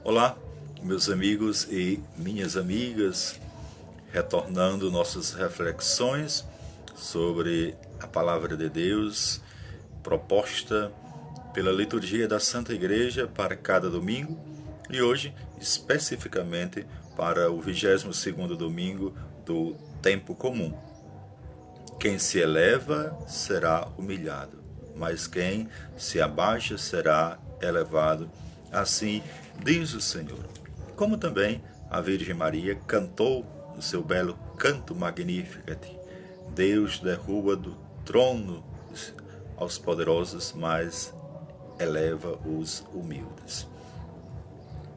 Olá, meus amigos e minhas amigas, retornando nossas reflexões sobre a Palavra de Deus proposta pela liturgia da Santa Igreja para cada domingo e hoje especificamente para o 22º domingo do tempo comum. Quem se eleva será humilhado, mas quem se abaixa será elevado. Assim diz o Senhor. Como também a Virgem Maria cantou no seu belo canto Magnificat: Deus derruba do trono aos poderosos, mas eleva os humildes.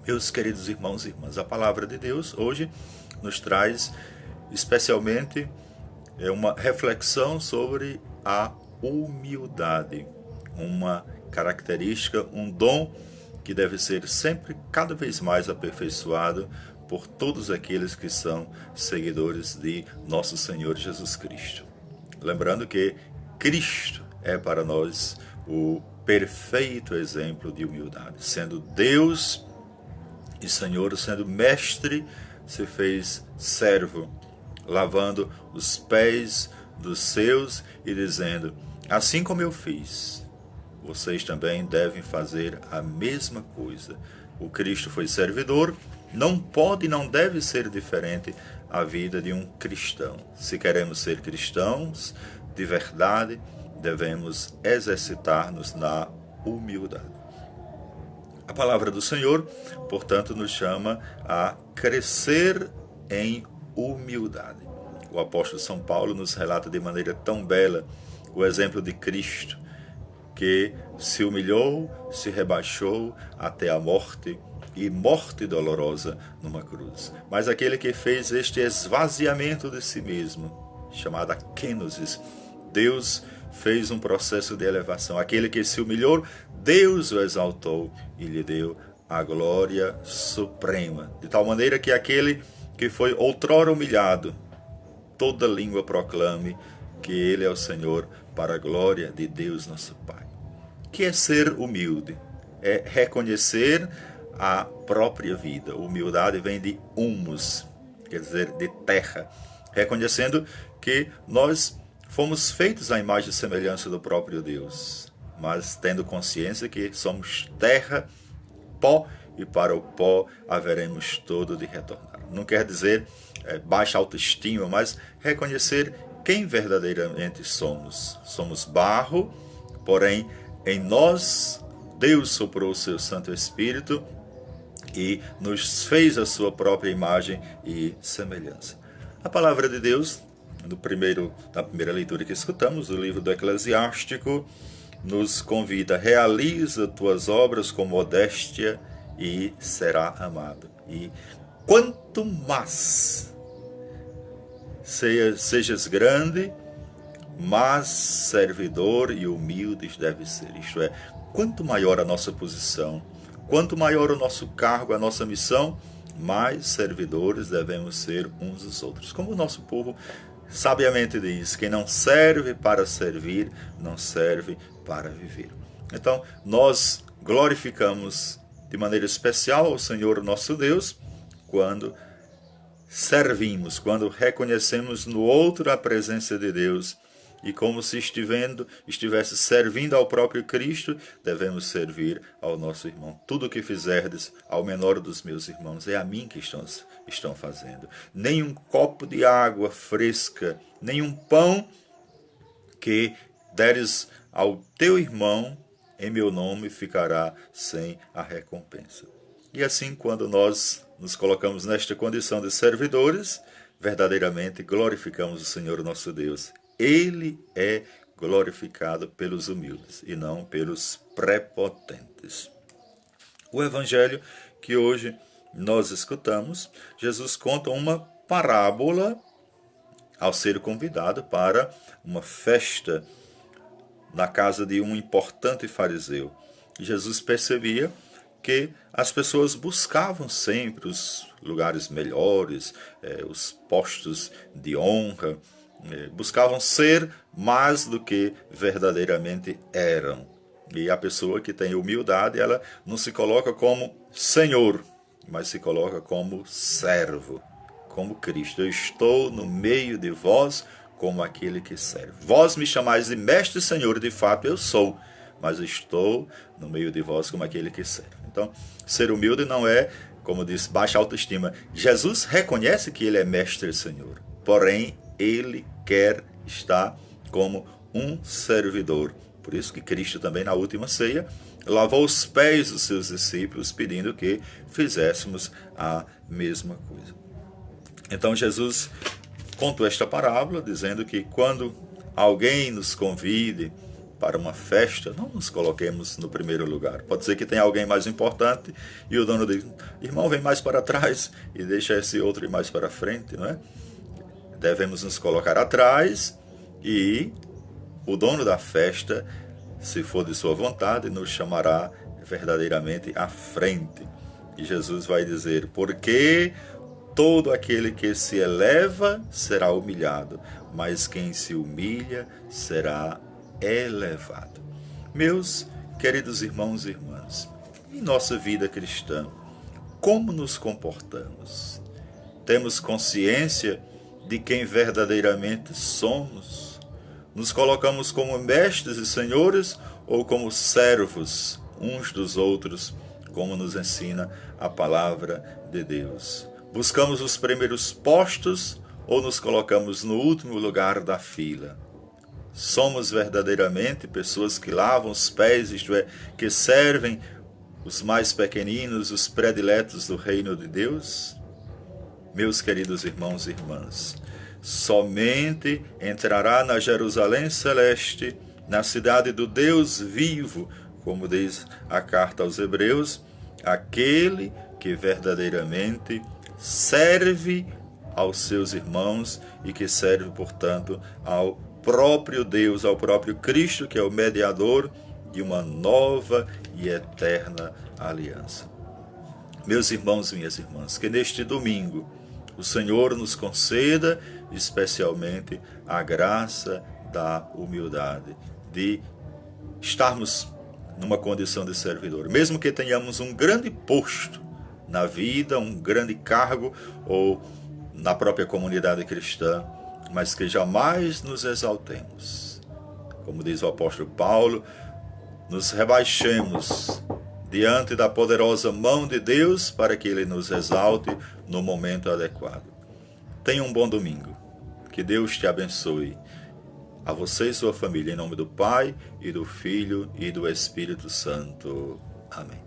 Meus queridos irmãos e irmãs, a palavra de Deus hoje nos traz especialmente uma reflexão sobre a humildade, uma característica, um dom que deve ser sempre cada vez mais aperfeiçoado por todos aqueles que são seguidores de nosso Senhor Jesus Cristo. Lembrando que Cristo é para nós o perfeito exemplo de humildade. Sendo Deus e Senhor, sendo mestre, se fez servo, lavando os pés dos seus e dizendo: assim como eu fiz, vocês também devem fazer a mesma coisa. O Cristo foi servidor, não pode e não deve ser diferente a vida de um cristão. Se queremos ser cristãos de verdade, devemos exercitar-nos na humildade. A palavra do Senhor, portanto, nos chama a crescer em humildade. O apóstolo São Paulo nos relata de maneira tão bela o exemplo de Cristo, que se humilhou, se rebaixou até a morte, e morte dolorosa numa cruz. Mas aquele que fez este esvaziamento de si mesmo, chamada kenosis, Deus fez um processo de elevação. Aquele que se humilhou, Deus o exaltou e lhe deu a glória suprema. De tal maneira que aquele que foi outrora humilhado, toda língua proclame que Ele é o Senhor, para a glória de Deus nosso Pai. O que é ser humilde? É reconhecer a própria vida. Humildade vem de humus, quer dizer, de terra. Reconhecendo que nós fomos feitos à imagem e semelhança do próprio Deus, mas tendo consciência que somos terra, pó, e para o pó haveremos todo de retornar. Não quer dizer baixa autoestima, mas reconhecer quem verdadeiramente somos. Somos barro, porém em nós Deus soprou o seu Santo Espírito e nos fez a sua própria imagem e semelhança. A palavra de Deus, na primeira leitura que escutamos, o livro do Eclesiástico, nos convida: realiza tuas obras com modéstia e será amado. E quanto mais sejas grande, mais servidor e humilde deve ser. Isto é, quanto maior a nossa posição, quanto maior o nosso cargo, a nossa missão, mais servidores devemos ser uns dos outros. Como o nosso povo sabiamente diz: quem não serve para servir, não serve para viver. Então, nós glorificamos de maneira especial ao Senhor nosso Deus quando servimos, quando reconhecemos no outro a presença de Deus. E como se estivesse servindo ao próprio Cristo, devemos servir ao nosso irmão. Tudo o que fizerdes ao menor dos meus irmãos, é a mim que estão fazendo. Nem um copo de água fresca, nem um pão que deres ao teu irmão, em meu nome ficará sem a recompensa. E assim, quando nós nos colocamos nesta condição de servidores, verdadeiramente glorificamos o Senhor nosso Deus. Ele é glorificado pelos humildes e não pelos prepotentes. O evangelho que hoje nós escutamos, Jesus conta uma parábola ao ser convidado para uma festa na casa de um importante fariseu. Jesus percebia que as pessoas buscavam sempre os lugares melhores, os postos de honra, buscavam ser mais do que verdadeiramente eram. E a pessoa que tem humildade, ela não se coloca como senhor, mas se coloca como servo, como Cristo. Eu estou no meio de vós como aquele que serve. Vós me chamais de mestre e senhor, de fato eu sou, mas estou no meio de vós como aquele que serve. Então, ser humilde não é, como diz, baixa autoestima. Jesus reconhece que ele é mestre e senhor, porém ele quer estar como um servidor. Por isso que Cristo também na última ceia lavou os pés dos seus discípulos, pedindo que fizéssemos a mesma coisa. Então Jesus contou esta parábola dizendo que quando alguém nos convide para uma festa, não nos coloquemos no primeiro lugar. Pode ser que tenha alguém mais importante e o dono diz, irmão, vem mais para trás e deixa esse outro ir mais para frente, não é? Devemos nos colocar atrás e o dono da festa, se for de sua vontade, nos chamará verdadeiramente à frente. E Jesus vai dizer, porque todo aquele que se eleva será humilhado, mas quem se humilha será elevado. Meus queridos irmãos e irmãs, em nossa vida cristã, como nos comportamos? Temos consciência de quem verdadeiramente somos? Nos colocamos como mestres e senhores ou como servos uns dos outros, como nos ensina a palavra de Deus? Buscamos os primeiros postos ou nos colocamos no último lugar da fila? Somos verdadeiramente pessoas que lavam os pés, isto é, que servem os mais pequeninos, os prediletos do reino de Deus? Meus queridos irmãos e irmãs, somente entrará na Jerusalém celeste, na cidade do Deus vivo, como diz a carta aos Hebreus, aquele que verdadeiramente serve aos seus irmãos e que serve, portanto, ao próprio Deus, ao próprio Cristo, que é o mediador de uma nova e eterna aliança. Meus irmãos e minhas irmãs, que neste domingo o Senhor nos conceda especialmente a graça da humildade, de estarmos numa condição de servidor, mesmo que tenhamos um grande posto na vida, um grande cargo ou na própria comunidade cristã, mas que jamais nos exaltemos. Como diz o apóstolo Paulo, nos rebaixemos diante da poderosa mão de Deus para que Ele nos exalte no momento adequado. Tenha um bom domingo. Que Deus te abençoe. A você e sua família, em nome do Pai, e do Filho, e do Espírito Santo. Amém.